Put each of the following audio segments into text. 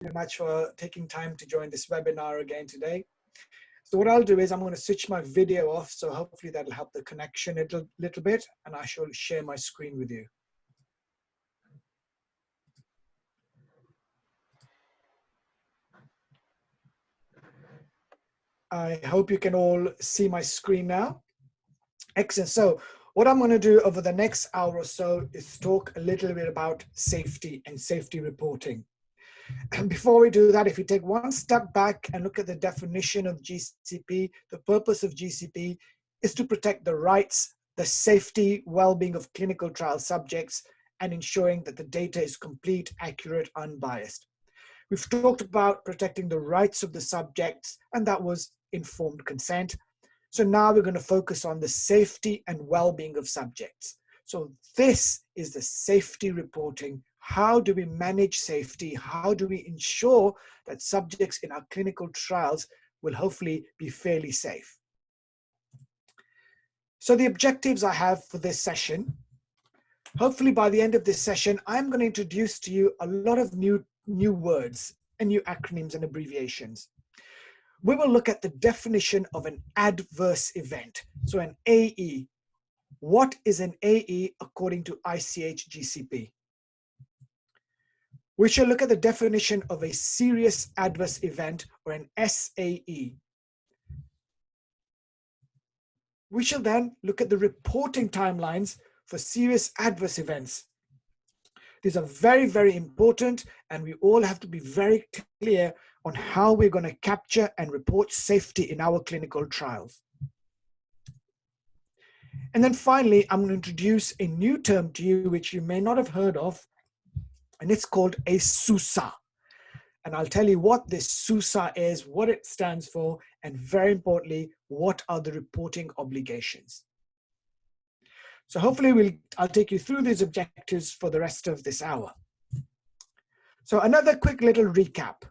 very much for taking time to join this webinar again today. So what I'll do is I'm going to switch my video off, so hopefully that'll help the connection a little bit, and I shall share my screen with you. I hope you can all see my screen now. Excellent. So what I'm going to do over the next hour or so is talk a little bit about safety and safety reporting. And before we do that, if you take one step back and look at the definition of GCP, the purpose of GCP is to protect the rights, the safety, well-being of clinical trial subjects, and ensuring that the data is complete, accurate, unbiased. We've talked about protecting the rights of the subjects, and that was informed consent. So now we're going to focus on the safety and well-being of subjects. So this is the safety reporting. How do we manage safety? How do we ensure that subjects in our clinical trials will hopefully be fairly safe? So the objectives I have for this session, hopefully by the end of this session, I'm going to introduce to you a lot of new words and new acronyms and abbreviations. We will look at the definition of an adverse event. So an AE. What is an AE according to ICH GCP? We shall look at the definition of a serious adverse event, or an SAE. We shall then look at the reporting timelines for serious adverse events. These are very, very important, and we all have to be very clear on how we're going to capture and report safety in our clinical trials. And then finally, I'm going to introduce a new term to you, which you may not have heard of, and it's called a SUSA. And I'll tell you what this SUSA is, what it stands for, and very importantly, what are the reporting obligations. So hopefully I'll take you through these objectives for the rest of this hour. So another quick little recap.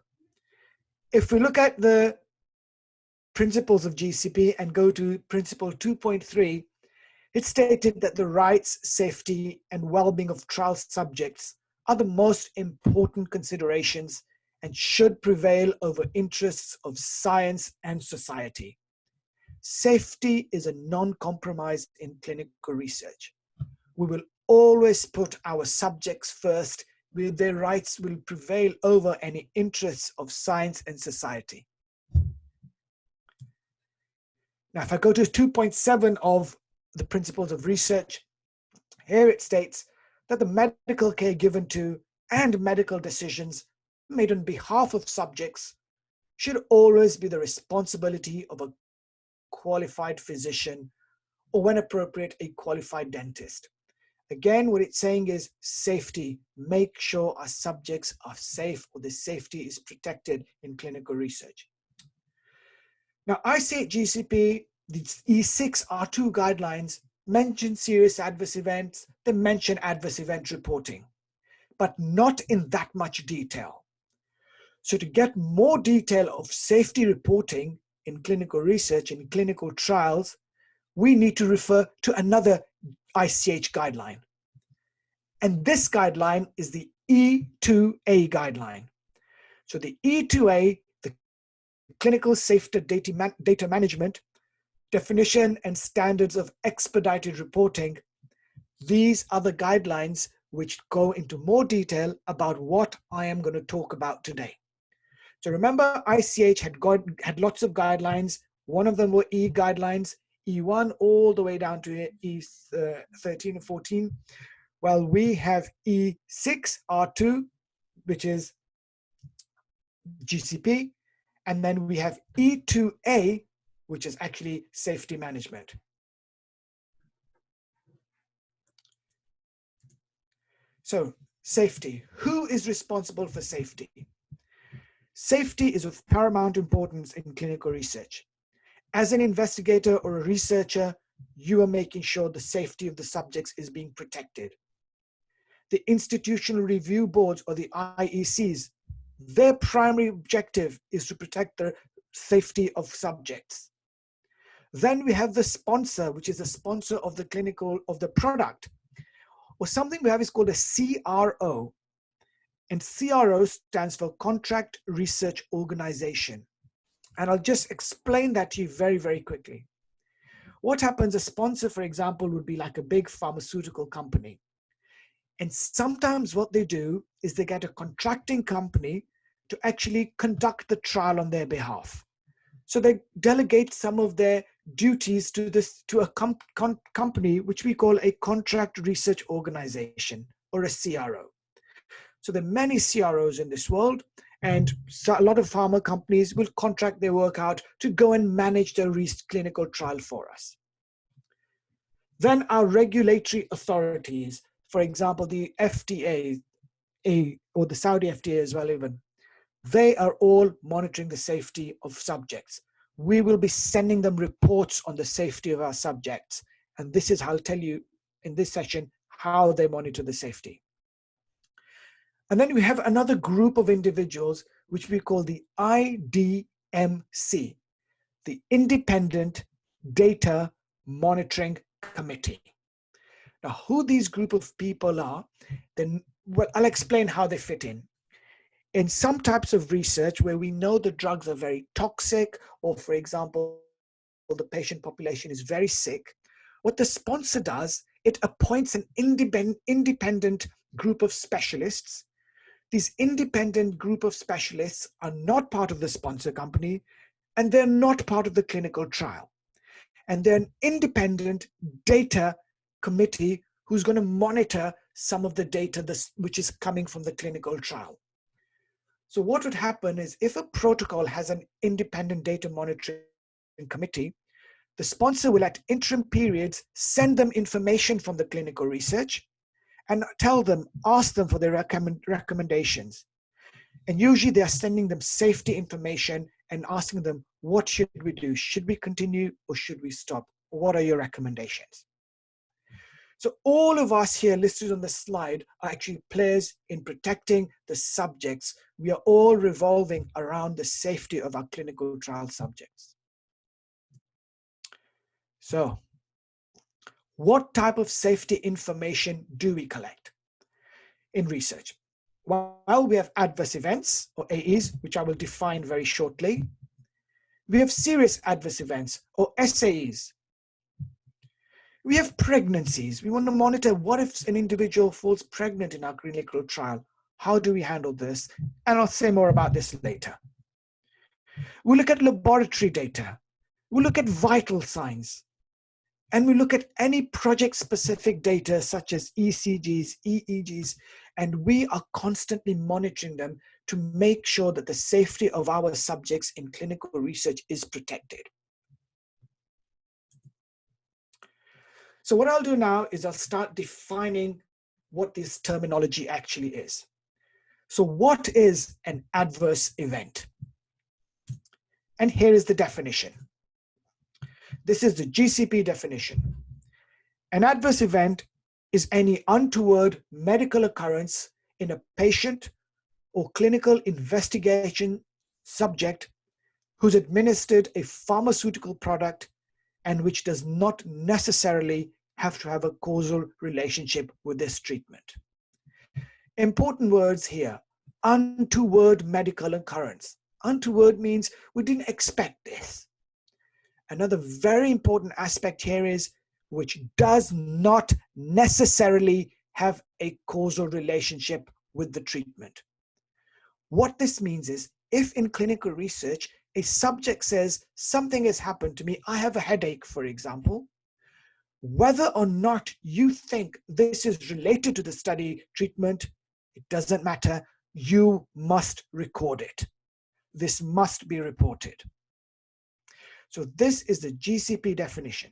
If we look at the principles of GCP and go to principle 2.3, it stated that the rights, safety, and well-being of trial subjects are the most important considerations and should prevail over interests of science and society. Safety is a non-compromise in clinical research. We will always put our subjects first, where their rights will prevail over any interests of science and society. Now, if I go to 2.7 of the principles of research, here it states that the medical care given to and medical decisions made on behalf of subjects should always be the responsibility of a qualified physician, or when appropriate, a qualified dentist. Again, what it's saying is safety. Make sure our subjects are safe, or the safety is protected in clinical research. Now, ICH GCP, the E6R2 guidelines mention serious adverse events, they mention adverse event reporting, but not in that much detail. So to get more detail of safety reporting in clinical research, in clinical trials, we need to refer to another ICH guideline. And this guideline is the E2A guideline. So the E2A, the Clinical Safety Data Management, Definition and Standards of Expedited Reporting, these are the guidelines which go into more detail about what I am going to talk about today. So remember, ICH had lots of guidelines. One of them were E guidelines, E1 all the way down to E13 and 14. Well, we have E6R2, which is GCP, and then we have E2A, which is actually safety management. So safety, who is responsible for safety? Safety is of paramount importance in clinical research. As an investigator or a researcher, you are making sure the safety of the subjects is being protected. The institutional review boards, or the IECs, their primary objective is to protect the safety of subjects. Then we have the sponsor, which is the sponsor of the clinical, of the product. Or something we have is called a CRO. And CRO stands for Contract Research Organization. And I'll just explain that to you very, very quickly. What happens, a sponsor, for example, would be like a big pharmaceutical company. And sometimes what they do is they get a contracting company to actually conduct the trial on their behalf. So they delegate some of their duties to a company, which we call a contract research organization, or a CRO. So there are many CROs in this world, and so a lot of pharma companies will contract their work out to go and manage the clinical trial for us. Then our regulatory authorities, for example, the FDA, or the Saudi FDA as well even, they are all monitoring the safety of subjects. We will be sending them reports on the safety of our subjects. And this is how I'll tell you in this session how they monitor the safety. And then we have another group of individuals, which we call the IDMC, the Independent Data Monitoring Committee. Now, who these group of people are, then well, I'll explain how they fit in. In some types of research where we know the drugs are very toxic, or for example, the patient population is very sick, what the sponsor does, it appoints an independent group of specialists. These independent group of specialists are not part of the sponsor company, and they're not part of the clinical trial. And they're an independent data committee who's going to monitor some of the data which is coming from the clinical trial. So what would happen is, if a protocol has an independent data monitoring committee, the sponsor will at interim periods send them information from the clinical research and ask them for their recommendations. And usually they are sending them safety information and asking them, what should we do? Should we continue or should we stop? What are your recommendations? So all of us here listed on the slide are actually players in protecting the subjects. We are all revolving around the safety of our clinical trial subjects. So what type of safety information do we collect in research? Well, we have adverse events, or AEs, which I will define very shortly. We have serious adverse events, or SAEs. We have pregnancies. We want to monitor what if an individual falls pregnant in our clinical trial. How do we handle this? And I'll say more about this later. We look at laboratory data. We look at vital signs. And we look at any project-specific data such as ECGs, EEGs, and we are constantly monitoring them to make sure that the safety of our subjects in clinical research is protected. So what I'll do now is I'll start defining what this terminology actually is. So what is an adverse event? And here is the definition. This is the GCP definition. An adverse event is any untoward medical occurrence in a patient or clinical investigation subject who's administered a pharmaceutical product and which does not necessarily have to have a causal relationship with this treatment. Important words here: untoward medical occurrence. Untoward means we didn't expect this. Another very important aspect here is which does not necessarily have a causal relationship with the treatment. What this means is, if in clinical research, a subject says, something has happened to me, I have a headache, for example, whether or not you think this is related to the study treatment, it doesn't matter. You must record it. This must be reported. So this is the GCP definition.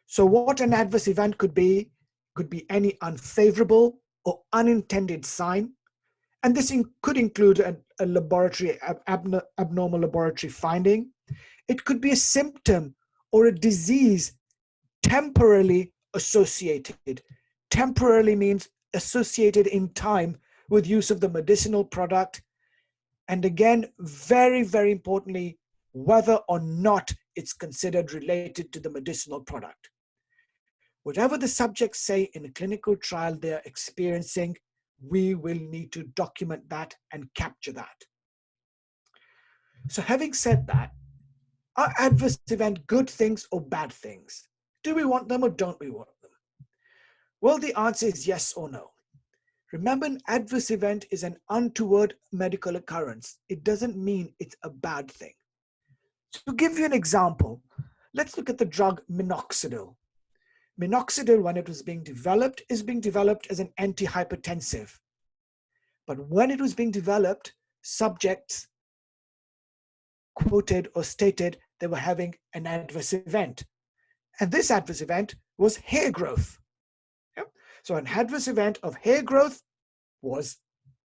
So what an adverse event could be any unfavorable or unintended sign. And this could include a laboratory, abnormal laboratory finding. It could be a symptom or a disease temporarily associated. Temporarily means associated in time with use of the medicinal product. And again, very, very importantly, whether or not it's considered related to the medicinal product. Whatever the subjects say in a clinical trial they're experiencing, we will need to document that and capture that. So having said that, are adverse event good things or bad things? Do we want them or don't we want them? Well, the answer is yes or no. Remember, an adverse event is an untoward medical occurrence. It doesn't mean it's a bad thing. To give you an example, let's look at the drug minoxidil. Minoxidil, when it was being developed, is being developed as an antihypertensive. But when it was being developed, subjects quoted or stated they were having an adverse event. And this adverse event was hair growth. Yep. So an adverse event of hair growth was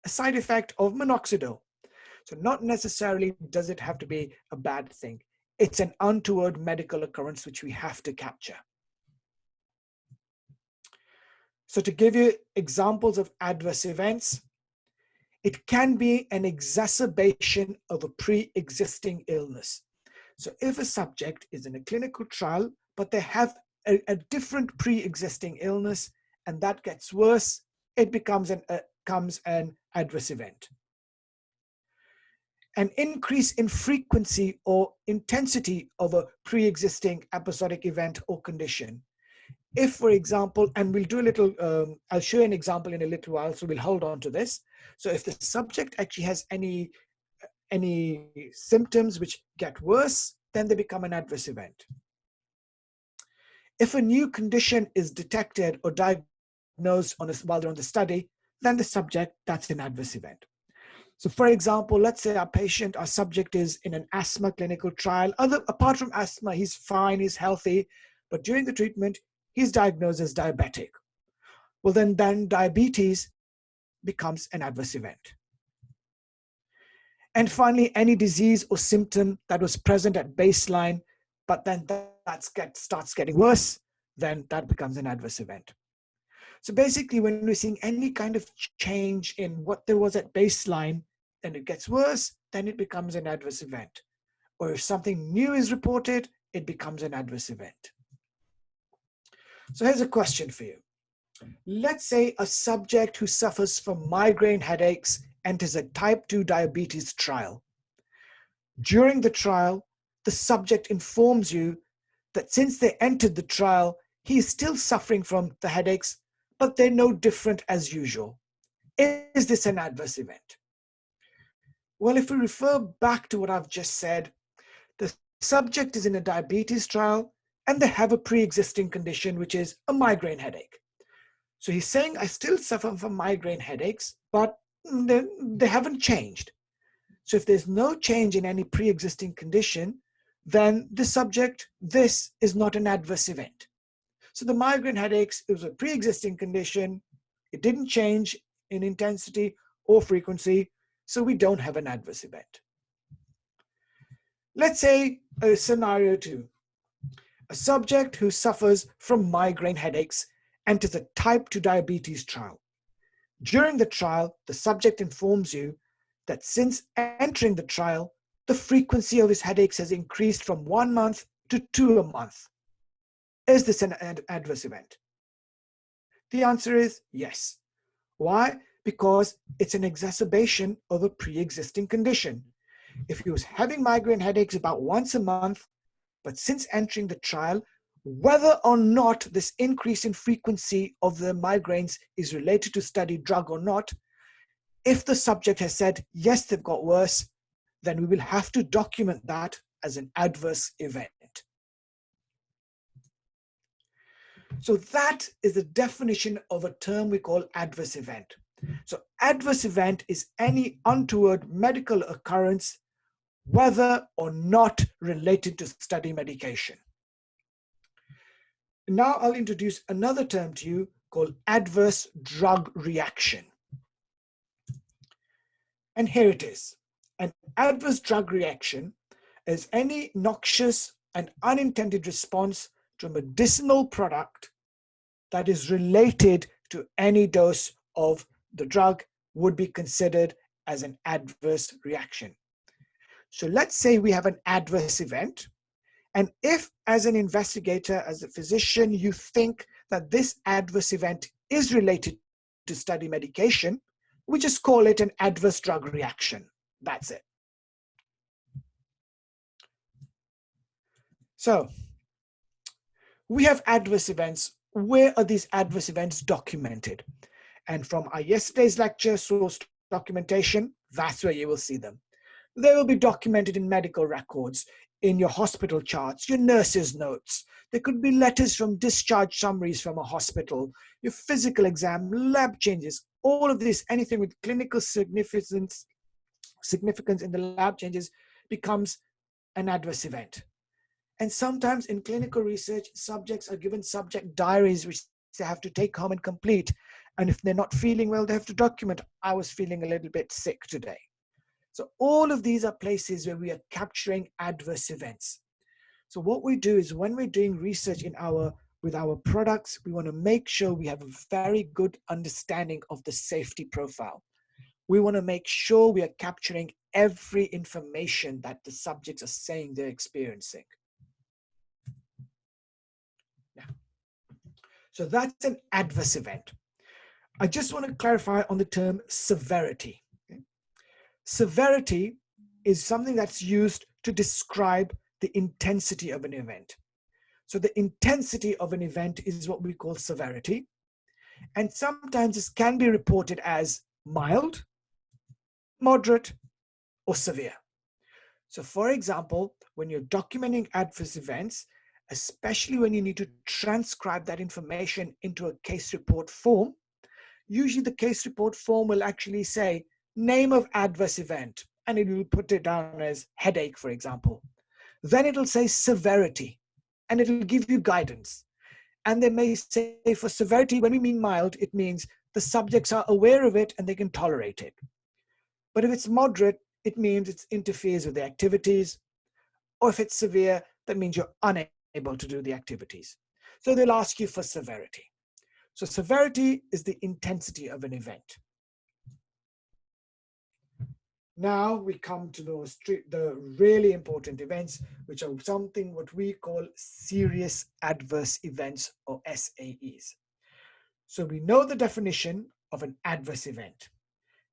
a side effect of minoxidil. So not necessarily does it have to be a bad thing. It's an untoward medical occurrence which we have to capture. So to give you examples of adverse events, it can be an exacerbation of a pre-existing illness. So if a subject is in a clinical trial, but they have a different pre-existing illness and that gets worse, it becomes an adverse event. An increase in frequency or intensity of a pre-existing episodic event or condition. If, for example, and we'll do a little, I'll show you an example in a little while, so we'll hold on to this. So if the subject actually has any symptoms which get worse, then they become an adverse event. If a new condition is detected or diagnosed while they're on the study, then the subject, that's an adverse event. So for example, let's say our subject is in an asthma clinical trial. Apart from asthma, he's fine, he's healthy, but during the treatment, he's diagnosed as diabetic. Well, then diabetes becomes an adverse event. And finally, any disease or symptom that was present at baseline, but then that starts getting worse, then that becomes an adverse event. So basically, when we're seeing any kind of change in what there was at baseline, and it gets worse, then it becomes an adverse event. Or if something new is reported, it becomes an adverse event. So here's a question for you. Let's say a subject who suffers from migraine headaches enters a type 2 diabetes trial. During the trial, the subject informs you that since they entered the trial, he is still suffering from the headaches, but they're no different as usual. Is this an adverse event? Well, if we refer back to what I've just said, the subject is in a diabetes trial and they have a pre-existing condition, which is a migraine headache. So he's saying, I still suffer from migraine headaches, but they haven't changed. So if there's no change in any pre-existing condition, then the subject, this is not an adverse event. So the migraine headaches, it was a pre-existing condition. It didn't change in intensity or frequency, so we don't have an adverse event. Let's say scenario 2. A subject who suffers from migraine headaches enters a type 2 diabetes trial. During the trial, the subject informs you that since entering the trial, the frequency of his headaches has increased from 1 month to 2 a month. Is this an adverse event? The answer is yes. Why? Because it's an exacerbation of a pre-existing condition. If he was having migraine headaches about once a month, but since entering the trial, whether or not this increase in frequency of the migraines is related to studied drug or not, if the subject has said, yes, they've got worse, then we will have to document that as an adverse event. So that is the definition of a term we call adverse event. So adverse event is any untoward medical occurrence, whether or not related to study medication. Now I'll introduce another term to you called adverse drug reaction. And here it is. An adverse drug reaction is any noxious and unintended response to a medicinal product that is related to any dose of the drug would be considered as an adverse reaction. So let's say we have an adverse event. And if as an investigator, as a physician, you think that this adverse event is related to study medication, We just call it an adverse drug reaction. That's it. So we have adverse events. Where are these adverse events documented? And from our yesterday's lecture, source documentation, that's where you will see them. They will be documented in medical records, in your hospital charts, your nurse's notes. There could be letters from discharge summaries from a hospital, your physical exam, lab changes, all of this, anything with clinical significance in the lab changes becomes an adverse event. And sometimes in clinical research, subjects are given subject diaries, which they have to take home and complete. And if they're not feeling well, they have to document, I was feeling a little bit sick today. So all of these are places where we are capturing adverse events. So what we do is when we're doing research with our products, we want to make sure we have a very good understanding of the safety profile. We want to make sure we are capturing every information that the subjects are saying they're experiencing. Yeah. So that's an adverse event. I just want to clarify on the term severity. Okay? Severity is something that's used to describe the intensity of an event. So the intensity of an event is what we call severity. And sometimes this can be reported as mild, moderate, or severe. So for example, when you're documenting adverse events, especially when you need to transcribe that information into a case report form, usually the case report form will actually say name of adverse event, and it will put it down as headache, for example. Then it'll say severity, and it'll give you guidance. And they may say for severity, when we mean mild, it means the subjects are aware of it and they can tolerate it. But if it's moderate, it means it interferes with the activities. Or if it's severe, that means you're unable to do the activities. So they'll ask you for severity. So severity is the intensity of an event. Now we come to the really important events, which are something what we call serious adverse events, or SAEs. So we know the definition of an adverse event.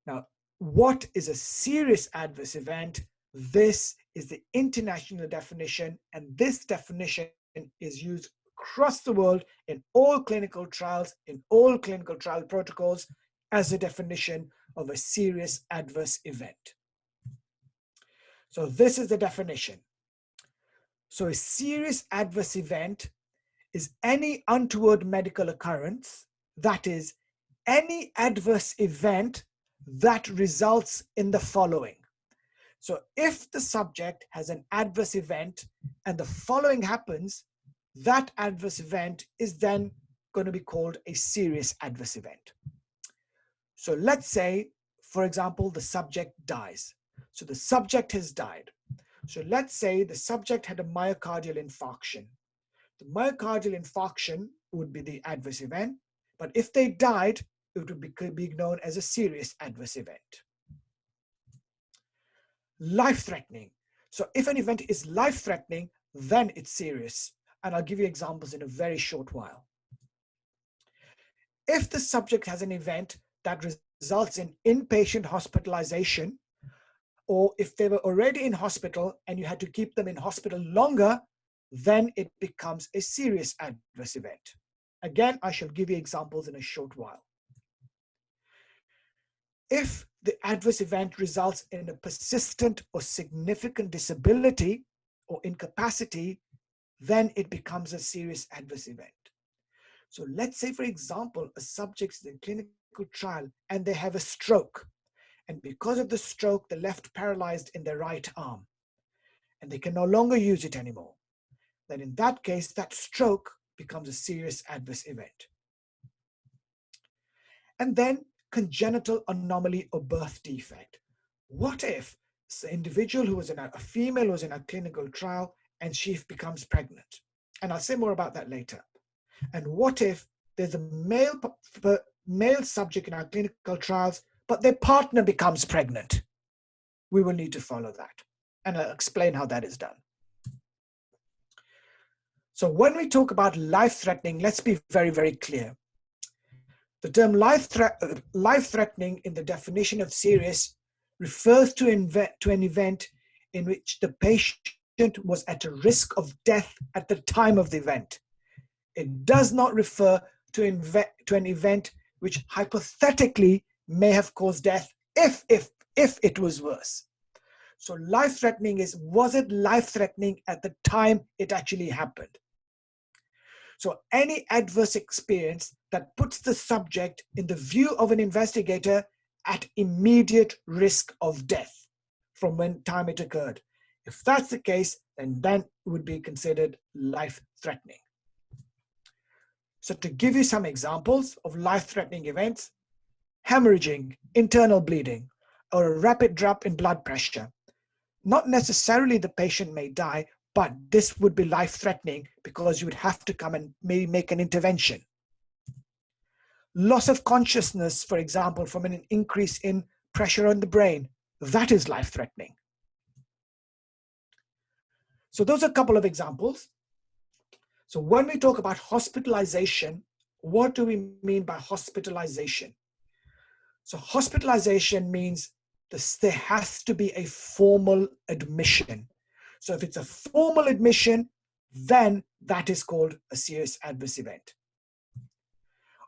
Now, what is a serious adverse event? This is the international definition, and this definition is used across the world in all clinical trials, in all clinical trial protocols, as a definition of a serious adverse event. So this is the definition. So a serious adverse event is any untoward medical occurrence, that is, any adverse event that results in the following. So if the subject has an adverse event and the following happens, that adverse event is then going to be called a serious adverse event. So let's say, for example, the subject dies. So the subject has died. So let's say the subject had a myocardial infarction. The myocardial infarction would be the adverse event, but if they died, it would be known as a serious adverse event. Life-threatening. So if an event is life-threatening, then it's serious. And I'll give you examples in a very short while. If the subject has an event that results in inpatient hospitalization, or if they were already in hospital and you had to keep them in hospital longer, then it becomes a serious adverse event. Again, I shall give you examples in a short while. If the adverse event results in a persistent or significant disability or incapacity, then it becomes a serious adverse event. So let's say, for example, a subject is in clinical trial and they have a stroke. And because of the stroke, they're left paralyzed in their right arm and they can no longer use it anymore. Then in that case, that stroke becomes a serious adverse event. And then congenital anomaly or birth defect. What if an individual who was a female who was in a clinical trial and she becomes pregnant? And I'll say more about that later. And what if there's a male subject in our clinical trials, but their partner becomes pregnant? We will need to follow that. And I'll explain how that is done. So when we talk about life-threatening, let's be very, very clear. The term life-threatening in the definition of serious refers to an event in which the patient was at a risk of death at the time of the event. It does not refer to an event which hypothetically may have caused death if it was worse. So life-threatening is, was it life-threatening at the time it actually happened? So any adverse experience that puts the subject in the view of an investigator at immediate risk of death from when time it occurred. If that's the case, then that would be considered life-threatening. So to give you some examples of life-threatening events, hemorrhaging, internal bleeding, or a rapid drop in blood pressure. Not necessarily the patient may die, but this would be life-threatening because you would have to come and maybe make an intervention. Loss of consciousness, for example, from an increase in pressure on the brain, that is life-threatening. So those are a couple of examples. So when we talk about hospitalization, what do we mean by hospitalization? So hospitalization means there has to be a formal admission. So if it's a formal admission, then that is called a serious adverse event.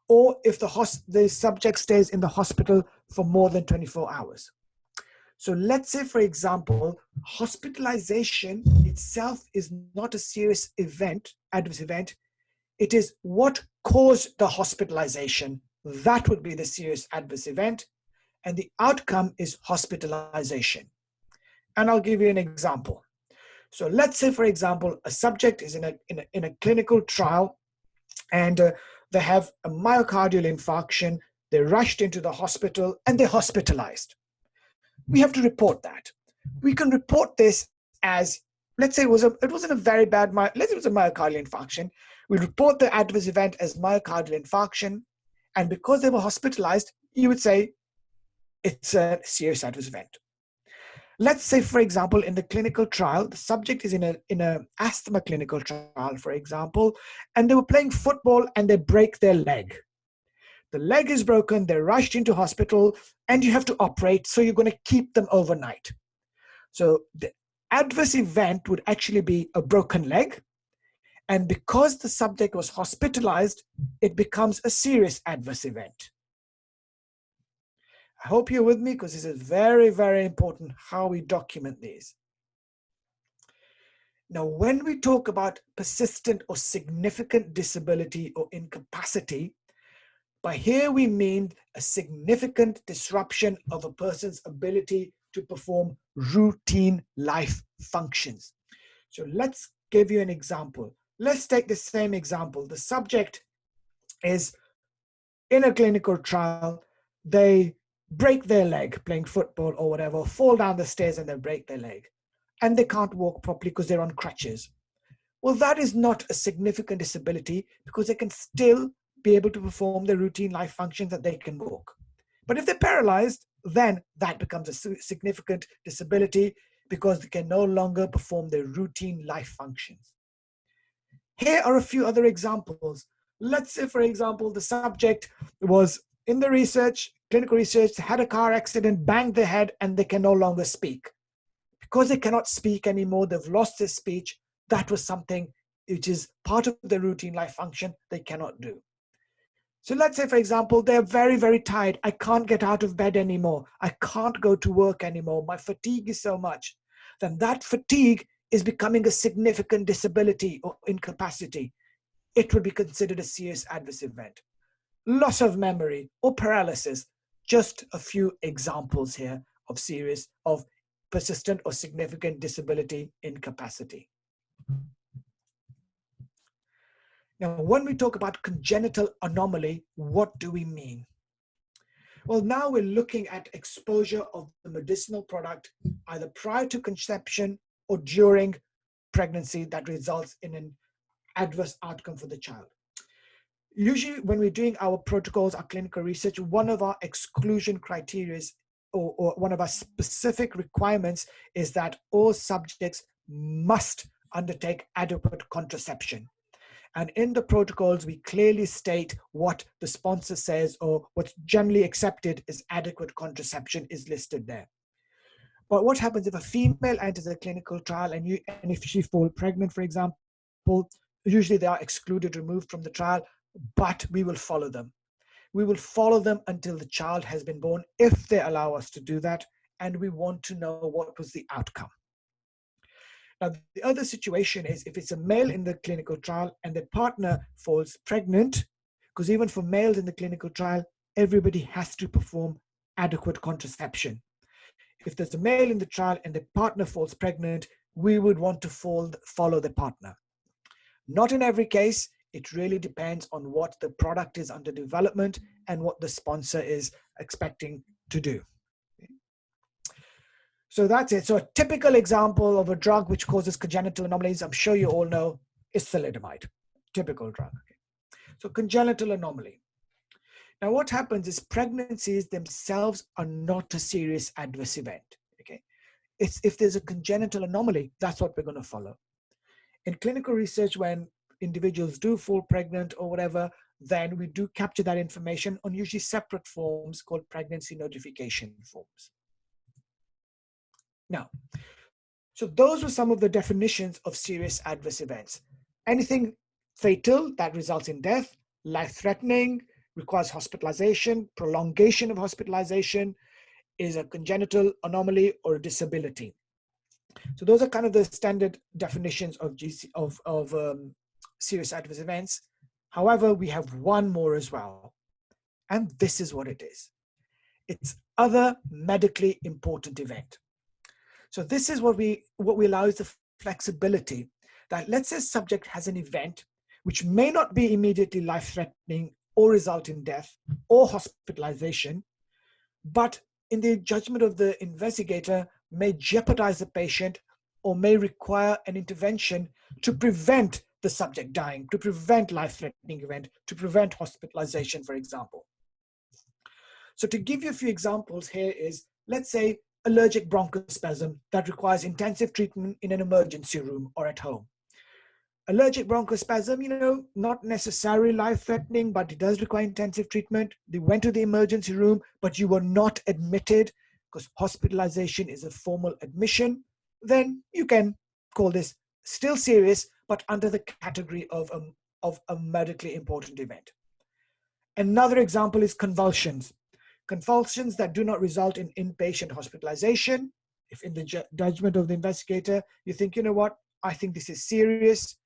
Or if the subject stays in the hospital for more than 24 hours. So let's say, for example, hospitalization itself is not a serious event, adverse event. It is what caused the hospitalization. That would be the serious adverse event. And the outcome is hospitalization. And I'll give you an example. So let's say, for example, a subject is in a clinical trial and they have a myocardial infarction. They're rushed into the hospital and they're hospitalized. We have to report that. We can report this as, let's say it wasn't a very bad, let's say it was a myocardial infarction. We report the adverse event as myocardial infarction. And because they were hospitalized, you would say it's a serious adverse event. Let's say, for example, in the clinical trial, the subject is in an asthma clinical trial, for example, and they were playing football and they break their leg. The leg is broken, they're rushed into hospital, and you have to operate, so you're going to keep them overnight. So the adverse event would actually be a broken leg, and because the subject was hospitalized, it becomes a serious adverse event. I hope you're with me because this is very, very important how we document these. Now, when we talk about persistent or significant disability or incapacity, by here we mean a significant disruption of a person's ability to perform routine life functions. So let's give you an example. Let's take the same example. The subject is in a clinical trial. They break their leg playing football or whatever, fall down the stairs and they break their leg. And they can't walk properly because they're on crutches. Well, that is not a significant disability because they can still be able to perform their routine life functions that they can walk. But if they're paralyzed, then that becomes a significant disability because they can no longer perform their routine life functions. Here are a few other examples. Let's say, for example, the subject was in the research, clinical research, had a car accident, banged their head, and they can no longer speak. Because they cannot speak anymore, they've lost their speech. That was something which is part of the routine life function they cannot do. So let's say, for example, they're very, very tired. I can't get out of bed anymore. I can't go to work anymore. My fatigue is so much. Then that fatigue is becoming a significant disability or incapacity. It would be considered a serious adverse event. Loss of memory or paralysis. Just a few examples here of persistent or significant disability incapacity. Now, when we talk about congenital anomaly, what do we mean? Well, now we're looking at exposure of the medicinal product either prior to conception or during pregnancy that results in an adverse outcome for the child. Usually when we're doing our protocols, our clinical research, one of our exclusion criteria or one of our specific requirements is that all subjects must undertake adequate contraception. And in the protocols, we clearly state what the sponsor says, or what's generally accepted as adequate contraception is listed there. But what happens if a female enters a clinical trial and if she falls pregnant, for example, usually they are excluded, removed from the trial, but we will follow them. We will follow them until the child has been born, if they allow us to do that, and we want to know what was the outcome. Now, the other situation is if it's a male in the clinical trial and their partner falls pregnant, because even for males in the clinical trial, everybody has to perform adequate contraception. If there's a male in the trial and the partner falls pregnant, we would want to follow the partner. Not in every case. It really depends on what the product is under development and what the sponsor is expecting to do. So that's it. So a typical example of a drug which causes congenital anomalies, I'm sure you all know, is thalidomide. Typical drug. So congenital anomaly. Now what happens is pregnancies themselves are not a serious adverse event. Okay, it's if there's a congenital anomaly, that's what we're going to follow. In clinical research, when individuals do fall pregnant or whatever, then we do capture that information on usually separate forms called pregnancy notification forms. Now, so those were some of the definitions of serious adverse events. Anything fatal that results in death, life-threatening, requires hospitalization, prolongation of hospitalization, is a congenital anomaly or a disability. So those are kind of the standard definitions of serious adverse events. However, we have one more as well, and this is what it is. It's other medically important event. So this is what we allow is the flexibility that, let's say, subject has an event which may not be immediately life-threatening or result in death or hospitalization, but in the judgment of the investigator may jeopardize the patient or may require an intervention to prevent the subject dying, to prevent life-threatening event, to prevent hospitalization, for example. So to give you a few examples here is, let's say, allergic bronchospasm that requires intensive treatment in an emergency room or at home. Allergic bronchospasm, not necessarily life-threatening, but it does require intensive treatment. They went to the emergency room, but you were not admitted because hospitalization is a formal admission. Then you can call this still serious, but under the category of a medically important event. Another example is convulsions. Convulsions that do not result in inpatient hospitalization. If in the judgment of the investigator, you think, you know what, I think this is serious,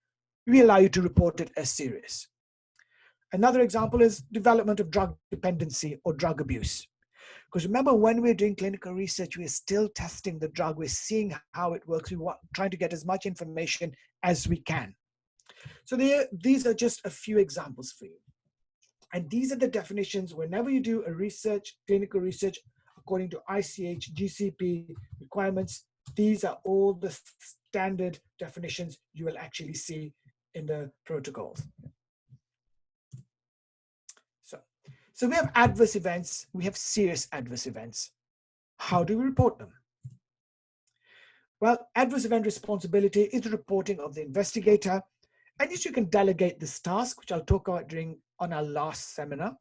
we allow you to report it as serious. Another example is development of drug dependency or drug abuse. Because remember, when we're doing clinical research, we're still testing the drug, we're seeing how it works, we're trying to get as much information as we can. So these are just a few examples for you. And these are the definitions whenever you do a research, clinical research, according to ICH, GCP requirements. These are all the standard definitions you will actually see in the protocols. So we have adverse events, we have serious adverse events. How do we report them? Well, adverse event responsibility is the reporting of the investigator, and you can delegate this task, which I'll talk about on our last seminar.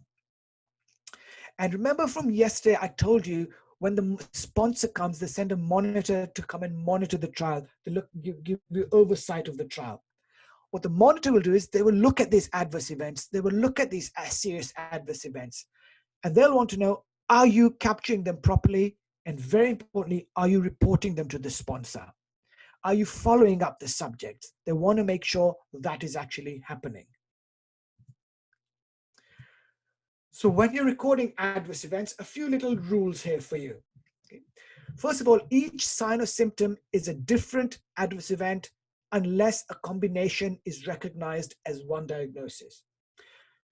And remember from yesterday, I told you when the sponsor comes, they send a monitor to come and monitor the trial, to give you oversight of the trial. What the monitor will do is they will look at these adverse events, they will look at these serious adverse events, and they'll want to know, are you capturing them properly? And very importantly, are you reporting them to the sponsor? Are you following up the subject? They want to make sure that is actually happening. So when you're recording adverse events, a few little rules here for you. Okay. First of all, each sign or symptom is a different adverse event unless a combination is recognized as one diagnosis.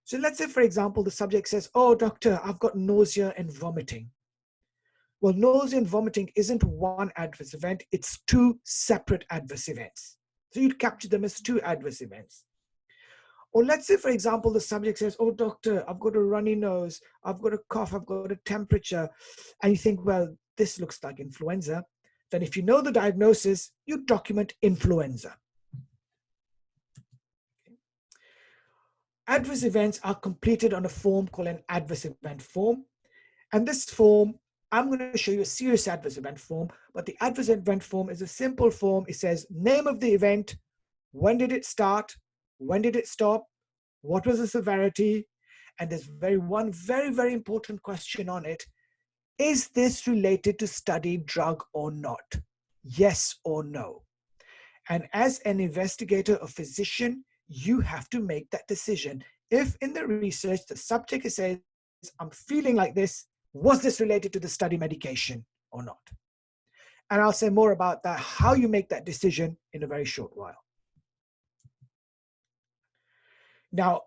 So let's say, for example, the subject says, oh, doctor, I've got nausea and vomiting. Well, nausea and vomiting isn't one adverse event, it's two separate adverse events. So you'd capture them as two adverse events. Or let's say, for example, the subject says, oh, doctor, I've got a runny nose, I've got a cough, I've got a temperature. And you think, well, this looks like influenza. Then if you know the diagnosis, you document influenza. Okay. Adverse events are completed on a form called an adverse event form. And this form, I'm going to show you a serious adverse event form, but the adverse event form is a simple form. It says name of the event, when did it start, when did it stop, what was the severity, and there's one very, very important question on it. Is this related to studied drug or not? Yes or no? And as an investigator or physician, you have to make that decision. If in the research, the subject says, I'm feeling like this, was this related to the study medication or not? And I'll say more about that, how you make that decision in a very short while. Now,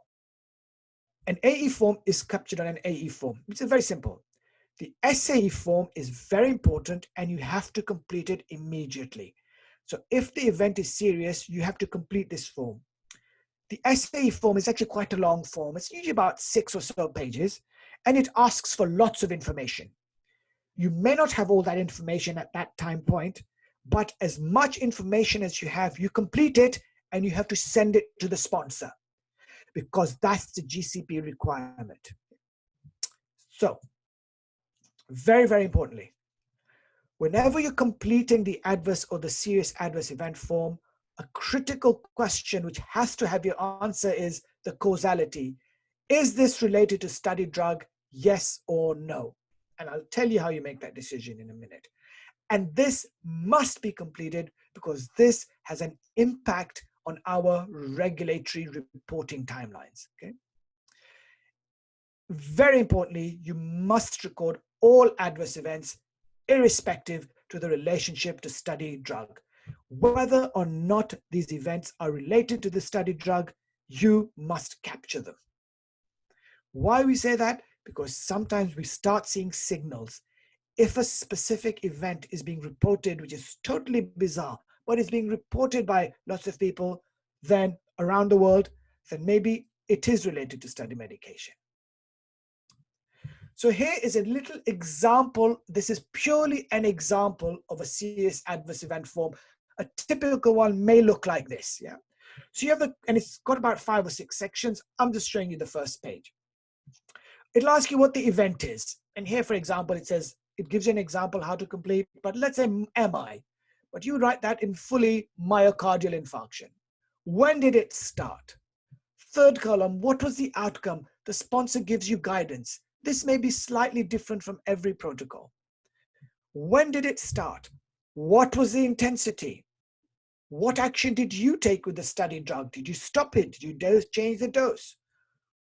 an AE form is captured on an AE form, which is very simple. The SAE form is very important and you have to complete it immediately. So if the event is serious, you have to complete this form. The SAE form is actually quite a long form. It's usually about 6 or so pages, and it asks for lots of information. You may not have all that information at that time point, but as much information as you have, you complete it and you have to send it to the sponsor because that's the GCP requirement. So, very, very importantly, whenever you're completing the adverse or the serious adverse event form, a critical question which has to have your answer is the causality. Is this related to studied drug? Yes or no? And I'll tell you how you make that decision in a minute. And this must be completed because this has an impact on our regulatory reporting timelines. Okay. Very importantly, you must record all adverse events, irrespective to the relationship to studied drug. Whether or not these events are related to the studied drug, you must capture them. Why we say that? Because sometimes we start seeing signals. If a specific event is being reported, which is totally bizarre, but is being reported by lots of people, then around the world, then maybe it is related to study medication. So here is a little example. This is purely an example of a serious adverse event form. A typical one may look like this. Yeah. So you have and it's got about 5 or 6 sections. I'm just showing you the first page. It'll ask you what the event is. And here, for example, it says, it gives you an example how to complete, but let's say MI. But you write that in fully myocardial infarction. When did it start? Third column, what was the outcome? The sponsor gives you guidance. This may be slightly different from every protocol. When did it start? What was the intensity? What action did you take with the study drug? Did you stop it? Did you change the dose?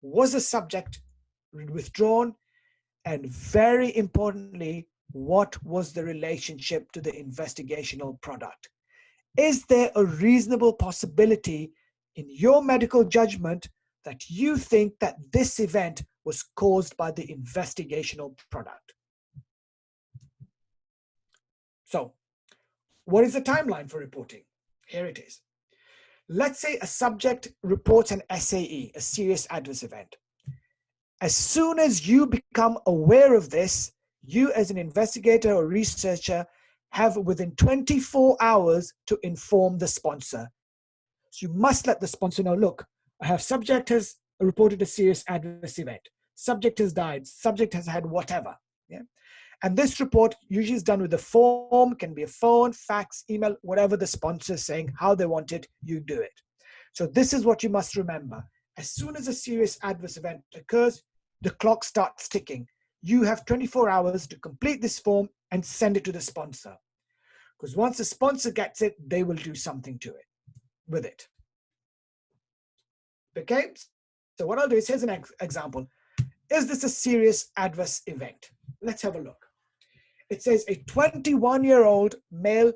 Was the subject withdrawn? And very importantly, what was the relationship to the investigational product? Is there a reasonable possibility in your medical judgment that you think that this event was caused by the investigational product? So, what is the timeline for reporting? Here it is. Let's say a subject reports an SAE, a serious adverse event. As soon as you become aware of this, you as an investigator or researcher have within 24 hours to inform the sponsor. So you must let the sponsor know, look, I have subject has reported a serious adverse event. Subject has died. Subject has had whatever. Yeah? And this report usually is done with a form, can be a phone, fax, email, whatever the sponsor is saying, how they want it, you do it. So this is what you must remember. As soon as a serious adverse event occurs, the clock starts ticking. You have 24 hours to complete this form and send it to the sponsor. Because once the sponsor gets it, they will do something to it, with it. Okay, so what I'll do is, here's an example. Is this a serious adverse event? Let's have a look. It says a 21-year-old male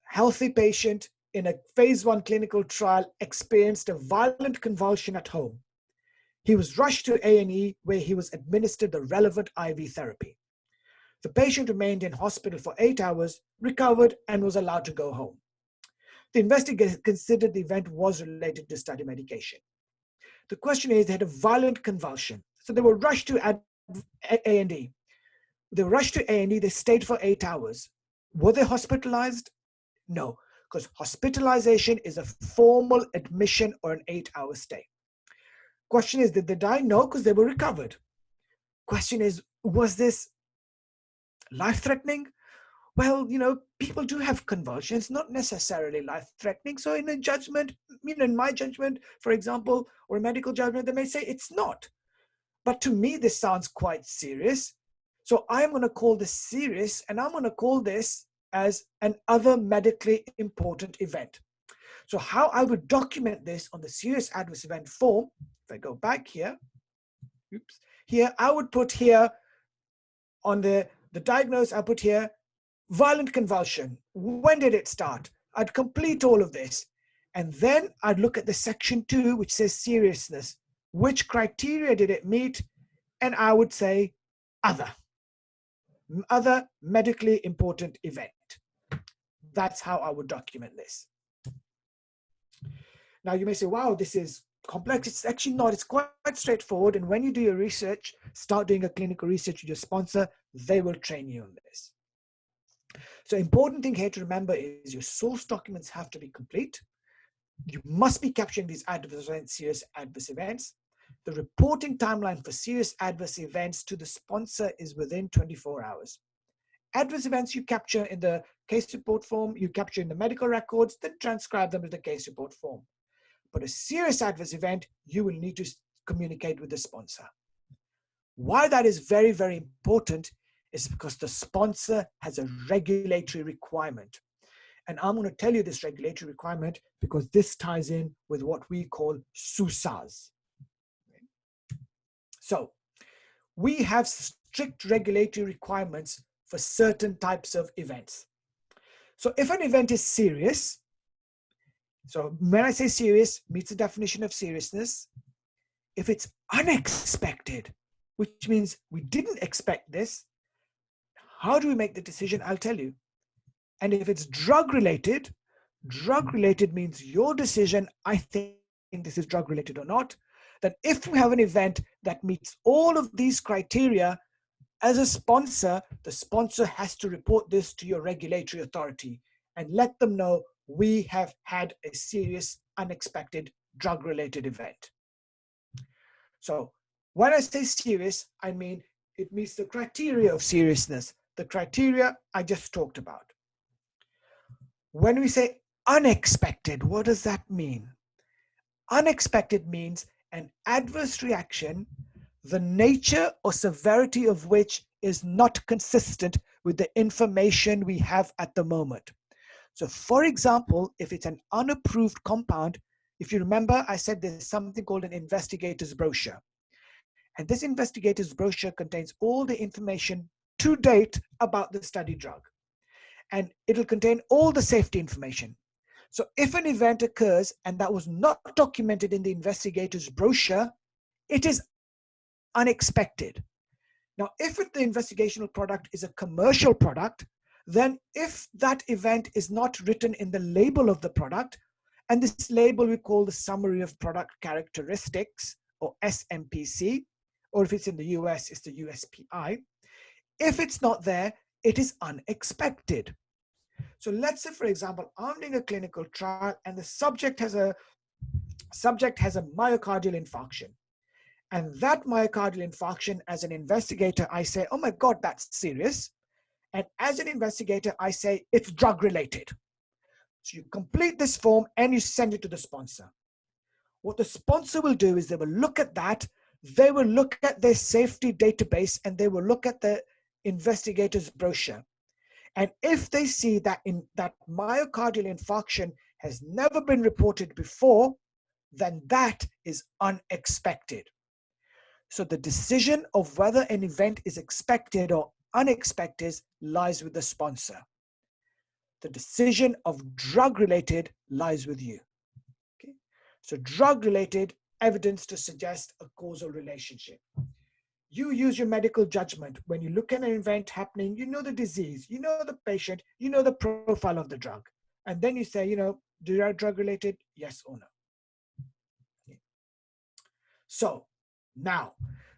healthy patient in a phase 1 clinical trial experienced a violent convulsion at home. He was rushed to A&E where he was administered the relevant IV therapy. The patient remained in hospital for 8 hours, recovered, and was allowed to go home. The investigator considered the event was related to study medication. The question is, they had a violent convulsion. So they were rushed to A&E. They were rushed to A&E, they stayed for 8 hours. Were they hospitalized? No, because hospitalization is a formal admission or an 8-hour stay. Question is, did they die? No, because they were recovered. Question is, was this life-threatening? Well, people do have convulsions, not necessarily life-threatening. So in a judgment, in my judgment, for example, or a medical judgment, they may say it's not. But to me, this sounds quite serious. So I'm going to call this serious, and I'm going to call this as an other medically important event. So how I would document this on the serious adverse event form, if I go back here, here, I would put here on the diagnosis, I put here, violent convulsion. When did it start? I'd complete all of this. And then I'd look at the section 2, which says seriousness. Which criteria did it meet? And I would say other medically important event. That's how I would document this. Now you may say, wow, this is complex. It's actually not. It's quite straightforward. And when you do your research, start doing a clinical research with your sponsor, they will train you on this. So important thing here to remember is your source documents have to be complete. You must be capturing these adverse events, serious adverse events. The reporting timeline for serious adverse events to the sponsor is within 24 hours. Adverse events you capture in the case report form, you capture in the medical records, then transcribe them to the case report form. But a serious adverse event, you will need to communicate with the sponsor. Why that is very, very important is because the sponsor has a regulatory requirement. And I'm going to tell you this regulatory requirement because this ties in with what we call SUSAs. So we have strict regulatory requirements for certain types of events. So if an event is serious, so when I say serious, meets the definition of seriousness. If it's unexpected, which means we didn't expect this, how do we make the decision? I'll tell you. And if it's drug-related means your decision, I think this is drug-related or not, that if we have an event that meets all of these criteria, as a sponsor, the sponsor has to report this to your regulatory authority and let them know we have had a serious, unexpected drug-related event. So when I say serious, I mean it meets the criteria of seriousness, the criteria I just talked about. When we say unexpected, what does that mean? Unexpected means an adverse reaction, the nature or severity of which is not consistent with the information we have at the moment. So for example, if it's an unapproved compound, if you remember, I said there's something called an investigator's brochure. And this investigator's brochure contains all the information to date about the study drug. And it'll contain all the safety information. So if an event occurs and that was not documented in the investigator's brochure, it is unexpected. Now, if the investigational product is a commercial product, then if that event is not written in the label of the product, and this label we call the Summary of Product Characteristics, or SMPC, or if it's in the US, it's the USPI. If it's not there, it is unexpected. So let's say, for example, I'm doing a clinical trial and the subject has a myocardial infarction. And that myocardial infarction, as an investigator, I say, oh my God, that's serious. And as an investigator, I say, it's drug related. So you complete this form and you send it to the sponsor. What the sponsor will do is they will look at that, they will look at their safety database, and they will look at the investigator's brochure. And if they see that that myocardial infarction has never been reported before, then that is unexpected. So the decision of whether an event is expected or unexpected lies with the sponsor. The decision of drug-related lies with you. Okay? So drug-related evidence to suggest a causal relationship. You use your medical judgment. When you look at an event happening, you know the disease, you know the patient, you know the profile of the drug. And then you say, drug-related, yes or no. Okay.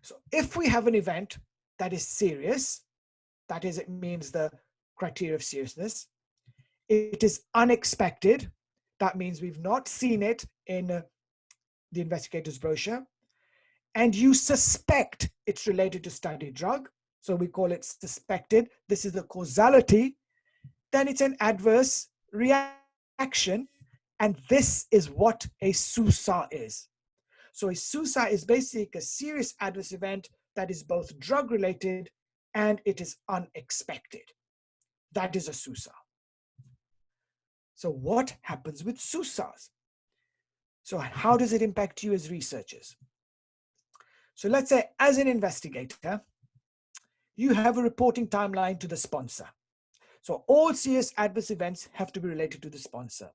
So if we have an event that is serious, that is, it means the criteria of seriousness. It is unexpected. That means we've not seen it in the investigator's brochure. and you suspect it's related to study drug, so we call it suspected, this is the causality, then it's an adverse reaction, and this is what a SUSAR is. So a SUSAR is basically a serious adverse event that is both drug related and it is unexpected. That is a SUSAR. So what happens with SUSARs? So how does it impact you as researchers? So let's say as an investigator, you have a reporting timeline to the sponsor. So all serious adverse events have to be related to the sponsor.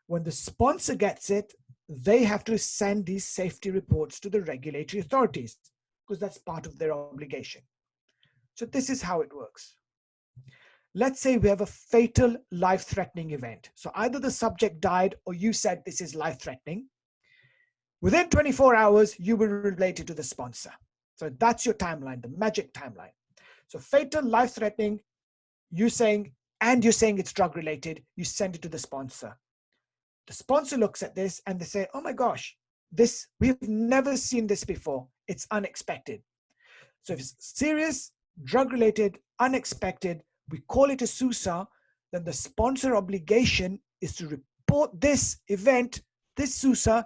When the sponsor gets it, they have to send these safety reports to the regulatory authorities because that's part of their obligation. So this is how it works. Let's say we have a fatal life-threatening event. So either the subject died or you said this is life-threatening. Within 24 hours, you will relate it to the sponsor. So that's your timeline, the magic timeline. So fatal, life-threatening, you're saying it's drug-related, you send it to the sponsor. The sponsor looks at this and they say, oh my gosh, we've never seen this before. It's unexpected. So if it's serious, drug-related, unexpected, we call it a SUSAR, then the sponsor obligation is to report this event, this SUSAR,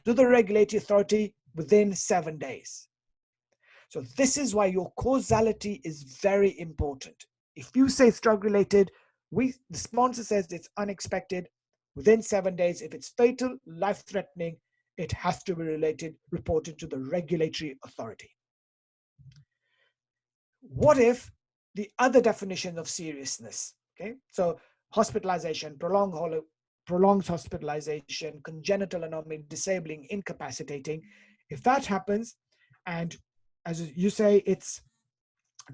to the regulatory authority within 7 days. So this is why your causality is very important. If you say it's drug-related, the sponsor says it's unexpected, within 7 days, if it's fatal, life-threatening, it has to be reported to the regulatory authority. What if the other definition of seriousness, okay? So hospitalization, prolonged hospitalization, congenital anomaly, disabling, incapacitating. If that happens, and as you say, it's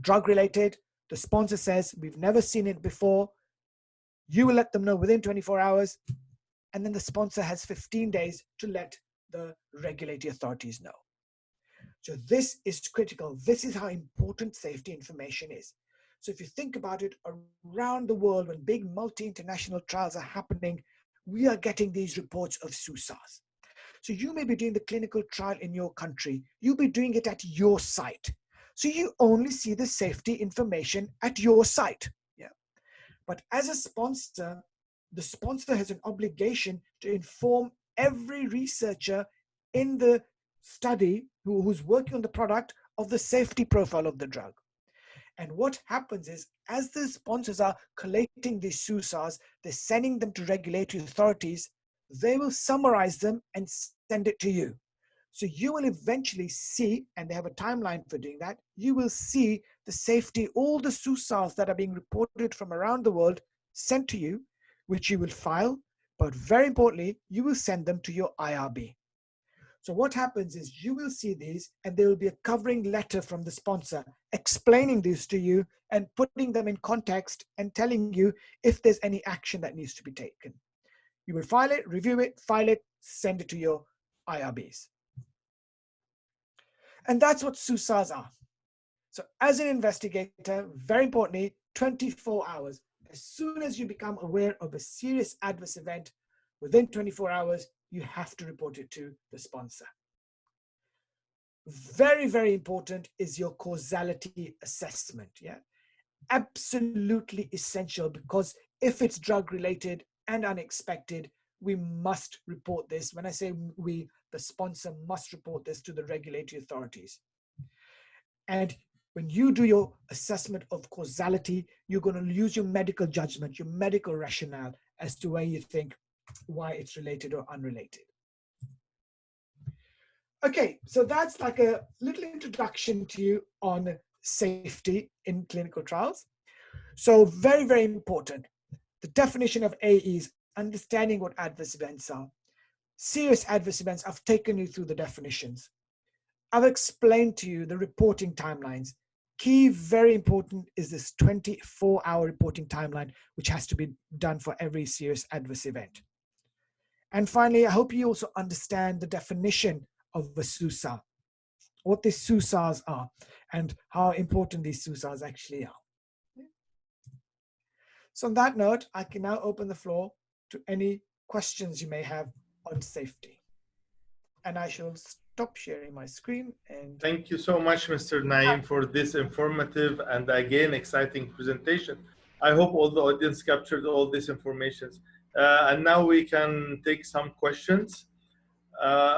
drug-related, the sponsor says, we've never seen it before, you will let them know within 24 hours, and then the sponsor has 15 days to let the regulatory authorities know. So this is critical. This is how important safety information is. So if you think about it, around the world, when big multi-international trials are happening, we are getting these reports of SUSARs. So you may be doing the clinical trial in your country. You'll be doing it at your site. So you only see the safety information at your site. Yeah. But as a sponsor, the sponsor has an obligation to inform every researcher in the study who's working on the product of the safety profile of the drug. And what happens is, as the sponsors are collating these SUSARs, they're sending them to regulatory authorities, they will summarize them and send it to you. So you will eventually see, and they have a timeline for doing that, you will see the safety, all the SUSARs that are being reported from around the world sent to you, which you will file, but very importantly, you will send them to your IRB. So what happens is you will see these and there will be a covering letter from the sponsor explaining these to you and putting them in context and telling you if there's any action that needs to be taken. You will file it, review it, file it, send it to your IRBs. And that's what SUSARs are. So as an investigator, very importantly, 24 hours. As soon as you become aware of a serious adverse event, within 24 hours, you have to report it to the sponsor. Very, very important is your causality assessment. Yeah, absolutely essential, because if it's drug related and unexpected, we must report this. When I say we, the sponsor must report this to the regulatory authorities. And when you do your assessment of causality, you're going to use your medical judgment, your medical rationale as to where you think why it's related or unrelated. Okay, so that's like a little introduction to you on safety in clinical trials. So very, very important. The definition of AEs, understanding what adverse events are. Serious adverse events, I've taken you through the definitions. I've explained to you the reporting timelines. Key, very important, is this 24-hour reporting timeline, which has to be done for every serious adverse event. And finally, I hope you also understand the definition of a SUSAR, what these SUSARs are, and how important these SUSARs actually are. So on that note, I can now open the floor to any questions you may have on safety. And I shall start stop sharing my screen and thank you so much, Mr. Naeem, for this informative and again exciting presentation. I hope all the audience captured all this information. And now we can take some questions.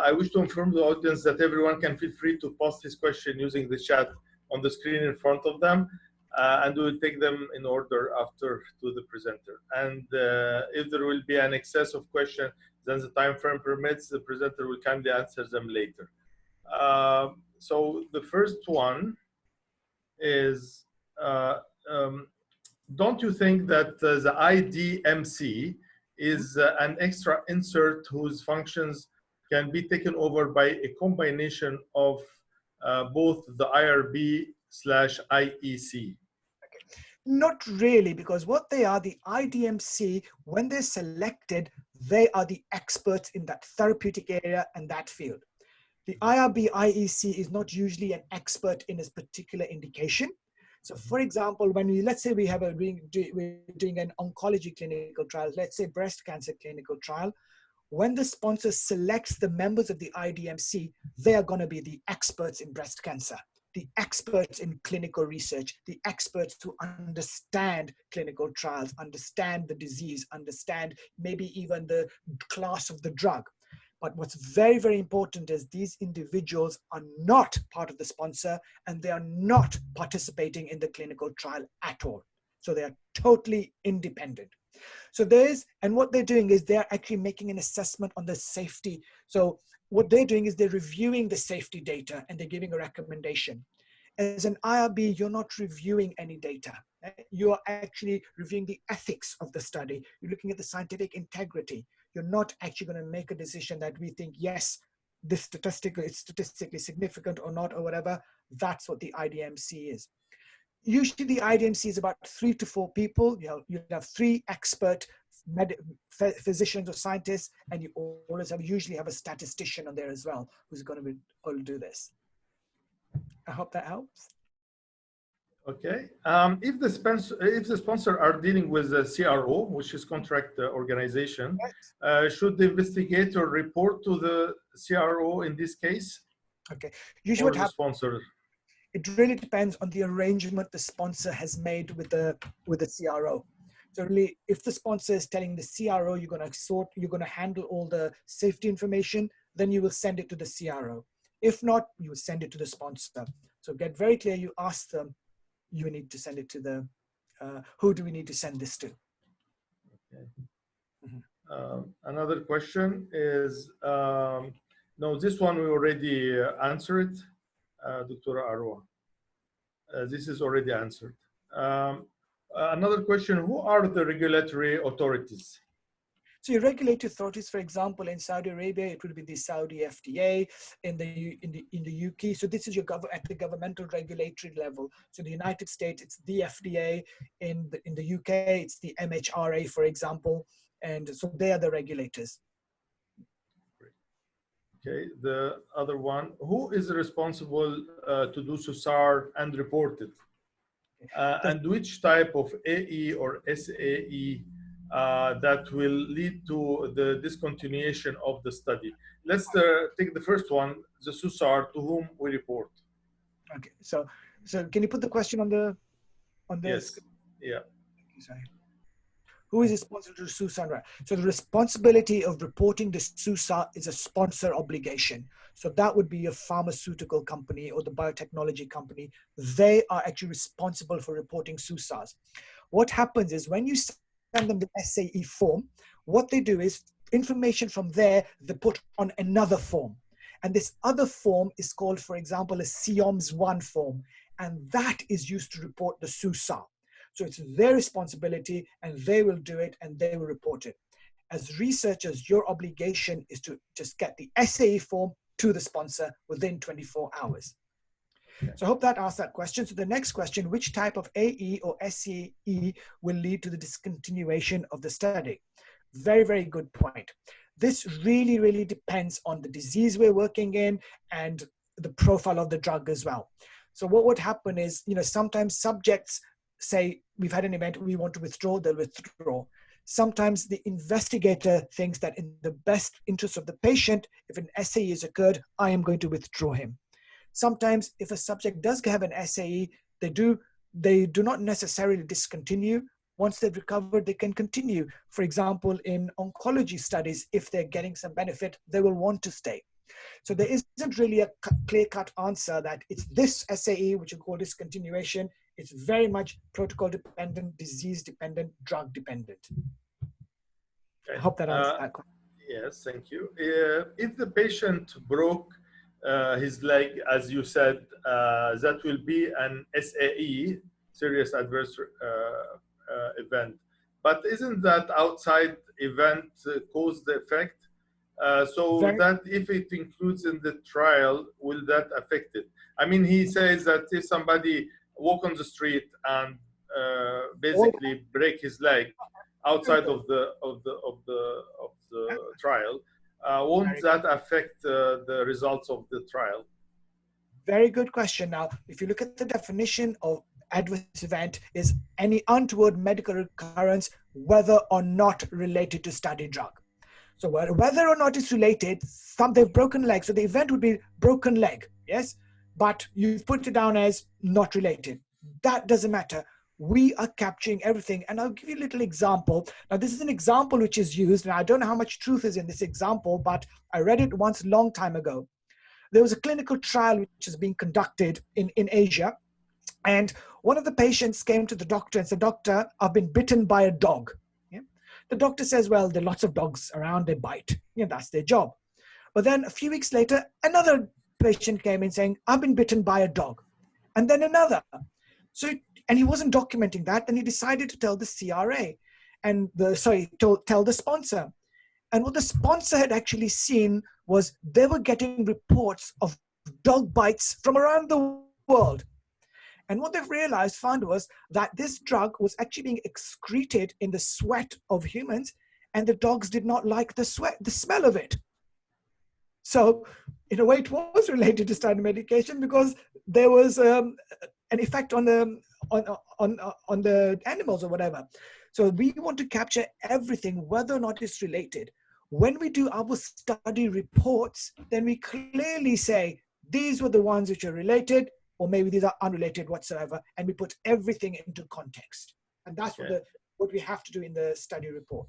I wish to inform the audience that everyone can feel free to post his question using the chat on the screen in front of them, and we will take them in order after to the presenter. And if there will be an excess of questions, then the time frame permits, the presenter will kindly answer them later. So the first one is, don't you think that the IDMC is an extra insert whose functions can be taken over by a combination of both the IRB/IEC? not really, because what they are, the IDMC, when they're selected, they are the experts in that therapeutic area and that field. The IRB IEC is not usually an expert in a particular indication. So for example, when we, let's say we have we're doing an oncology clinical trial, let's say breast cancer clinical trial, when the sponsor selects the members of the IDMC, they are going to be the experts in breast cancer, the experts in clinical research, the experts who understand clinical trials, understand the disease, understand maybe even the class of the drug. But what's very, very important is these individuals are not part of the sponsor and they are not participating in the clinical trial at all. So they are totally independent. So and what they're doing is they're actually making an assessment on the safety. So what they're doing is they're reviewing the safety data and they're giving a recommendation. As an IRB, you're not reviewing any data. You're actually reviewing the ethics of the study. You're looking at the scientific integrity. You're not actually going to make a decision that we think, yes, this is statistically significant or not, or whatever. That's what the IDMC is. Usually the IDMC is about 3 to 4 people. You have 3 expert physicians or scientists, and you always usually have a statistician on there as well, who's going to be able to do this. I hope that helps. Okay. If the sponsor are dealing with the CRO, which is contract organization, should the investigator report to the CRO in this case? Okay. Usually what happens, sponsor? It really depends on the arrangement the sponsor has made with the CRO. So really, if the sponsor is telling the CRO you're going to handle all the safety information, then you will send it to the CRO. If not, you will send it to the sponsor. So get very clear. You ask them, you need to send it to the, who do we need to send this to? Okay. Another question is, no, this one we already answered, Dr. Arwa. This is already answered. Another question, who are the regulatory authorities? So your regulatory authorities, for example, in Saudi Arabia, it would be the Saudi FDA. In the UK, so this is your at the governmental regulatory level. So in the United States, it's the FDA. In the UK, it's the MHRA, for example, and so they are the regulators. Okay, the other one, who is responsible to do SAR and report it? And which type of AE or SAE that will lead to the discontinuation of the study? Let's take the first one, the SUSAR, to whom we report. Okay, so can you put the question on the Yes, screen? yeah. Sorry. Who is responsible to SUSAR? So the responsibility of reporting the SUSAR is a sponsor obligation. So that would be a pharmaceutical company or the biotechnology company. They are actually responsible for reporting SUSARs. What happens is when you send them the SAE form, what they do is information from there, they put on another form. And this other form is called, for example, a CIOMS-1 form. And that is used to report the SUSAR. So it's their responsibility and they will do it and they will report it. As researchers, your obligation is to just get the SAE form to the sponsor within 24 hours. So I hope that answers that question. So the next question, which type of AE or SAE will lead to the discontinuation of the study? Very, very good point. This really, really depends on the disease we're working in and the profile of the drug as well. So what would happen is, sometimes subjects say, we've had an event, we want to withdraw, they'll withdraw. Sometimes the investigator thinks that in the best interest of the patient, if an SAE has occurred, I am going to withdraw him. Sometimes if a subject does have an SAE, they do not necessarily discontinue. Once they've recovered, they can continue. For example, in oncology studies, if they're getting some benefit, they will want to stay. So there isn't really a clear-cut answer that it's this SAE, which we call discontinuation. It's very much protocol-dependent, disease-dependent, drug-dependent. Okay. I hope that answers that question. Yes, thank you. If the patient broke his leg, as you said, that will be an SAE, serious adverse event. But isn't that outside event cause the effect? So that if it includes in the trial, will that affect it? I mean, he says that if somebody walk on the street and basically break his leg outside of the trial, won't that affect the results of the trial? Very good question. Now, if you look at the definition of adverse event, is any untoward medical recurrence, whether or not related to study drug. So whether or not it's related, they've broken leg. So the event would be broken leg, yes? But you've put it down as not related. That doesn't matter. We are capturing everything. And I'll give you a little example. Now, this is an example which is used, and I don't know how much truth is in this example, but I read it once a long time ago. There was a clinical trial which is being conducted in Asia. And one of the patients came to the doctor and said, "Doctor, I've been bitten by a dog." Yeah? The doctor says, "Well, there are lots of dogs around, they bite. Yeah, that's their job." But then a few weeks later, another patient came in saying, "I've been bitten by a dog." And then another. And he wasn't documenting that. And he decided to tell the CRA and tell the sponsor. And what the sponsor had actually seen was they were getting reports of dog bites from around the world. And what they've found was that this drug was actually being excreted in the sweat of humans, and the dogs did not like the smell of it. So in a way, it was related to standard medication because there was an effect on the animals or whatever. So we want to capture everything, whether or not it's related. When we do our study reports, then we clearly say, these were the ones which are related, or maybe these are unrelated whatsoever, and we put everything into context. And that's what we have to do in the study report.